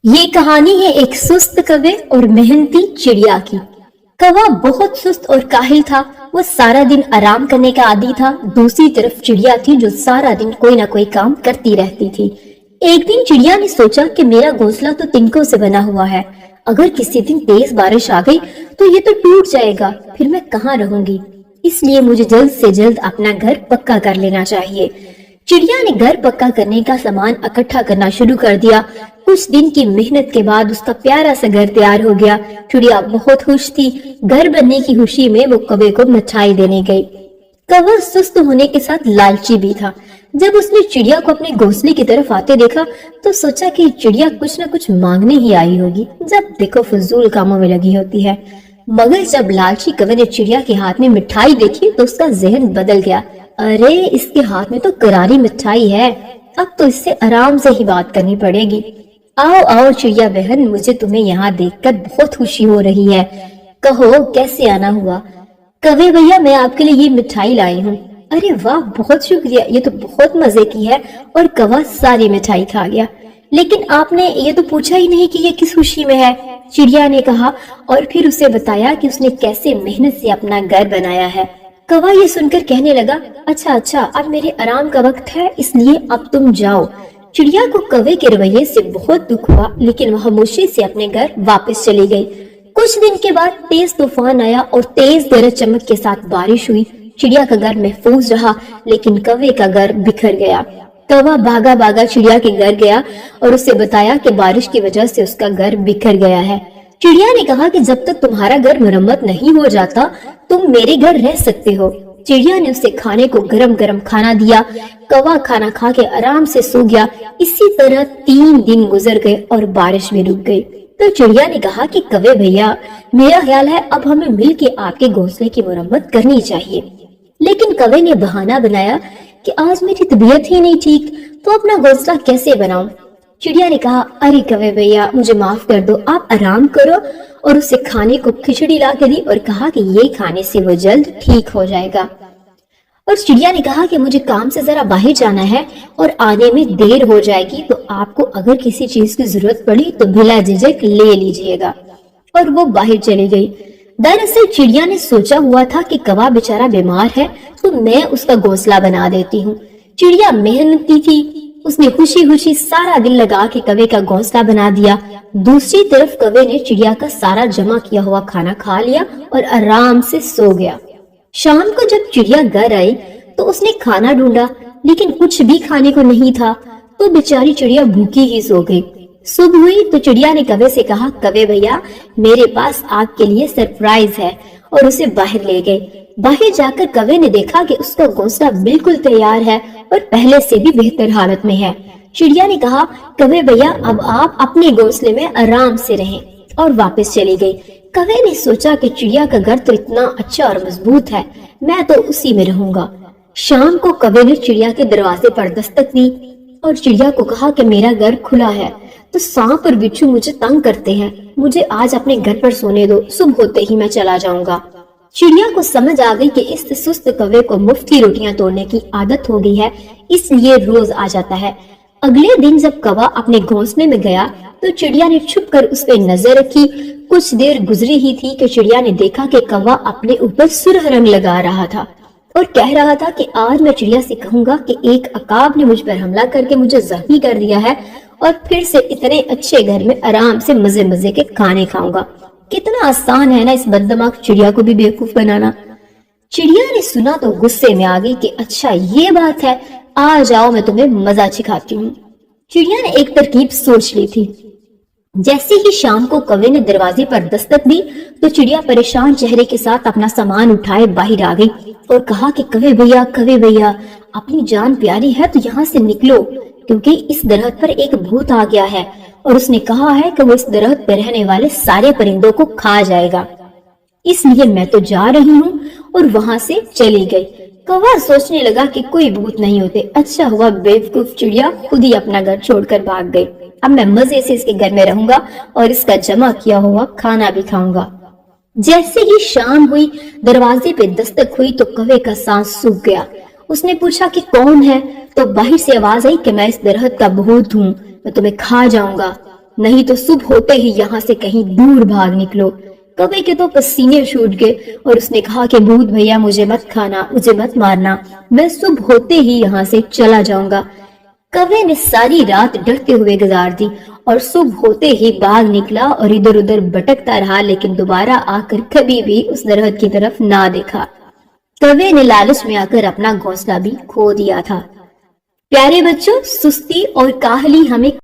یہ کہانی ہے ایک سست کوے اور محنتی چڑیا کی۔ کوا بہت سست اور کاہل تھا، وہ سارا دن آرام کرنے کا عادی تھا۔ دوسری طرف چڑیا تھی جو سارا دن کوئی نہ کوئی کام کرتی رہتی تھی۔ ایک دن چڑیا نے سوچا کہ میرا گھونسلہ تو تنکوں سے بنا ہوا ہے، اگر کسی دن تیز بارش آ گئی تو یہ تو ٹوٹ جائے گا، پھر میں کہاں رہوں گی؟ اس لیے مجھے جلد سے جلد اپنا گھر پکا کر لینا چاہیے۔ چڑیا نے گھر پکا کرنے کا سامان اکٹھا کرنا شروع کر دیا۔ کچھ دن کی محنت کے بعد اس کا پیارا سا گھر تیار ہو گیا۔ چڑیا بہت خوش تھی۔ گھر بننے کی خوشی میں وہ کوے کو مٹھائی دینے گئی۔ کوا سست ہونے کے ساتھ لالچی بھی تھا۔ جب اس نے چڑیا کو اپنے گھونسلے کی طرف آتے دیکھا تو سوچا کہ چڑیا کچھ نہ کچھ مانگنے ہی آئی ہوگی، جب دیکھو فضول کاموں میں لگی ہوتی ہے۔ مگر جب لالچی کوے نے چڑیا کے ہاتھ میں مٹھائی دیکھی تو اس کا ذہن بدل گیا۔ ارے اس کے ہاتھ میں تو کراری مٹھائی ہے، اب تو اس سے آرام سے ہی بات کرنی پڑے گی۔ آؤ آؤ چڑیا بہن، مجھے تمہیں یہاں دیکھ کر بہت خوشی ہو رہی ہے، کہو کیسے آنا ہوا؟ کوے بھیا میں آپ کے لیے یہ مٹھائی لائی ہوں۔ ارے واہ، بہت شکریہ، یہ تو بہت مزے کی ہے۔ اور کوا ساری مٹھائی کھا گیا۔ لیکن آپ نے یہ تو پوچھا ہی نہیں کہ یہ کس خوشی میں ہے، چڑیا نے کہا، اور پھر اسے بتایا کہ اس نے کیسے محنت سے اپنا گھر بنایا ہے۔ کوا یہ سن کر کہنے لگا، اچھا اب میرے آرام کا وقت ہے، اس لیے اب تم جاؤ۔ چڑیا کو کوے کے رویے سے بہت دکھ ہوا، لیکن وہ خاموشی سے اپنے گھر واپس چلی گئی۔ کچھ دن کے بعد تیز طوفان آیا اور تیز گرج چمک کے ساتھ بارش ہوئی۔ چڑیا کا گھر محفوظ رہا، لیکن کوے کا گھر بکھر گیا۔ کوا بھاگا بھاگا چڑیا کے گھر گیا اور اسے بتایا کہ بارش کی وجہ سے اس کا گھر بکھر گیا ہے۔ چڑیا نے کہا کہ جب تک تمہارا گھر مرمت نہیں ہو جاتا تم میرے گھر رہ سکتے ہو۔ چڑیا نے اسے کھانے کو گرم گرم کھانا دیا۔ کوا کھانا کھا کے آرام سے سو گیا۔ اسی طرح 3 دن گزر گئے اور بارش بھی رک گئی۔ تو چڑیا نے کہا کہ کوے بھیا، میرا خیال ہے اب ہمیں مل کے آپ کے گھونسلے کی مرمت کرنی چاہیے۔ لیکن کوے نے بہانہ بنایا کہ آج میری طبیعت ہی نہیں ٹھیک، تو اپنا گھونسلہ کیسے بناؤں؟ چڑیا نے کہا، ارے کوے بھیا مجھے معاف کر دو، آپ آرام کرو، اور اسے کھانے کو کھچڑی لا کے دی اور کہا کہ یہ کھانے سے وہ جلد ٹھیک ہو جائے گا۔ اور چڑیا نے کہا کہ مجھے کام سے ذرا باہر جانا ہے اور آنے میں دیر ہو جائے گی، تو آپ کو اگر کسی چیز کی ضرورت پڑی تو بلا جھجک لے لیجئے گا۔ اور وہ باہر چلی گئی۔ دراصل چڑیا نے سوچا ہوا تھا کہ کوا بیچارہ بیمار ہے تو میں اس کا گھونسلہ بنا دیتی ہوں۔ چڑیا محنتی تھی، اس نے خوشی خوشی سارا دن لگا کے کوے کا گھونسلہ بنا دیا۔ دوسری طرف کوے نے چڑیا کا سارا جمع کیا ہوا کھانا کھا لیا اور آرام سے سو گیا۔ شام کو جب چڑیا گھر آئی تو اس نے کھانا ڈھونڈا، لیکن کچھ بھی کھانے کو نہیں تھا، تو بیچاری چڑیا بھوکی ہی سو گئی۔ صبح ہوئی تو چڑیا نے کوے سے کہا، کوے بھیا میرے پاس آپ کے لیے سرپرائز ہے، اور اسے باہر لے گئے۔ باہر جا کر کوے نے دیکھا کہ اس کا گھونسلہ بالکل تیار ہے اور پہلے سے بھی بہتر حالت میں ہے۔ چڑیا نے کہا، کوے بھیا اب آپ اپنے گھونسلے میں آرام سے رہیں، اور واپس چلی گئی۔ کوے نے سوچا کہ چڑیا کا گھر تو اتنا اچھا اور مضبوط ہے، میں تو اسی میں رہوں گا۔ شام کو کوے نے چڑیا کے دروازے پر دستک دی اور چڑیا کو کہا کہ میرا گھر کھلا ہے، تو سانپ اور بچھو مجھے تنگ کرتے ہیں، مجھے آج اپنے گھر پر سونے دو، صبح ہوتے ہی میں چلا جاؤں گا۔ چڑیا کو سمجھ آ گئی کہ اس سست کوے کو مفت کی روٹیاں توڑنے کی عادت ہو گئی ہے، اس لیے روز آ جاتا ہے۔ اگلے دن جب کوا اپنے گھونسلے میں گیا تو چڑیا نے چھپ کر اس پہ نظر رکھی۔ کچھ دیر گزری ہی تھی کہ چڑیا نے دیکھا کہ کوا اپنے اوپر سرخ رنگ لگا رہا تھا اور کہہ رہا تھا کہ آج میں چڑیا سے کہوں گا کہ ایک عقاب نے مجھ پر حملہ کر کے مجھے زخمی کر دیا ہے، اور پھر سے اتنے اچھے گھر میں آرام سے مزے مزے کے کھانے کھاؤں گا۔ کتنا آسان ہے نا اس بددماغ چڑیا کو بھی بیوقوف بنانا۔ چڑیا نے سنا تو غصے میں آ گئی کہ اچھا یہ بات ہے، آ جاؤ میں تمہیں مزہ چکھاتی ہوں۔ چڑیا نے ایک ترکیب سوچ لی تھی۔ جیسے ہی شام کو کوے نے دروازے پر دستک دی تو چڑیا پریشان چہرے کے ساتھ اپنا سامان اٹھائے باہر آ گئی اور کہا کہ کوے بھیا اپنی جان پیاری ہے تو یہاں سے نکلو، کیونکہ اس درخت پر ایک بھوت آ گیا ہے اور اس نے کہا ہے کہ وہ اس درخت پر رہنے والے سارے پرندوں کو کھا جائے گا، اس لیے میں تو جا رہی ہوں، اور وہاں سے چلی گئی۔ کوا سوچنے لگا کہ کوئی بھوت نہیں ہوتے، اچھا ہوا بیوقوف چڑیا خود ہی اپنا گھر چھوڑ کر بھاگ گئی، اب میں مزے سے اس کے گھر میں رہوں گا اور اس کا جمع کیا ہوا کھانا بھی کھاؤں گا۔ جیسے ہی شام ہوئی دروازے پہ دستک ہوئی تو کوے کا سانس سوکھ گیا۔ اس نے پوچھا کہ کون ہے، تو باہر سے آواز آئی کہ میں اس درخت کا بھوت ہوں، میں تمہیں کھا جاؤں گا۔ نہیں تو صبح ہوتے ہی یہاں سے کہیں دور بھاگ نکلو۔ کوے کے تو پسینے چھوٹ گئے اور اس نے کہا کہ بھوت بھیا مجھے مت کھانا، مجھے مت مارنا، میں صبح ہوتے ہی یہاں سے چلا جاؤں گا۔ کوے نے ساری رات ڈرتے ہوئے گزار دی اور صبح ہوتے ہی بھاگ نکلا اور ادھر ادھر بھٹکتا رہا، لیکن دوبارہ آ کر کبھی بھی اس درخت کی طرف نہ دیکھا۔ کوے نے لالچ میں آ کر اپنا گھونسلہ بھی کھو دیا تھا۔ پیارے بچوں، سستی اور کاہلی ہمیں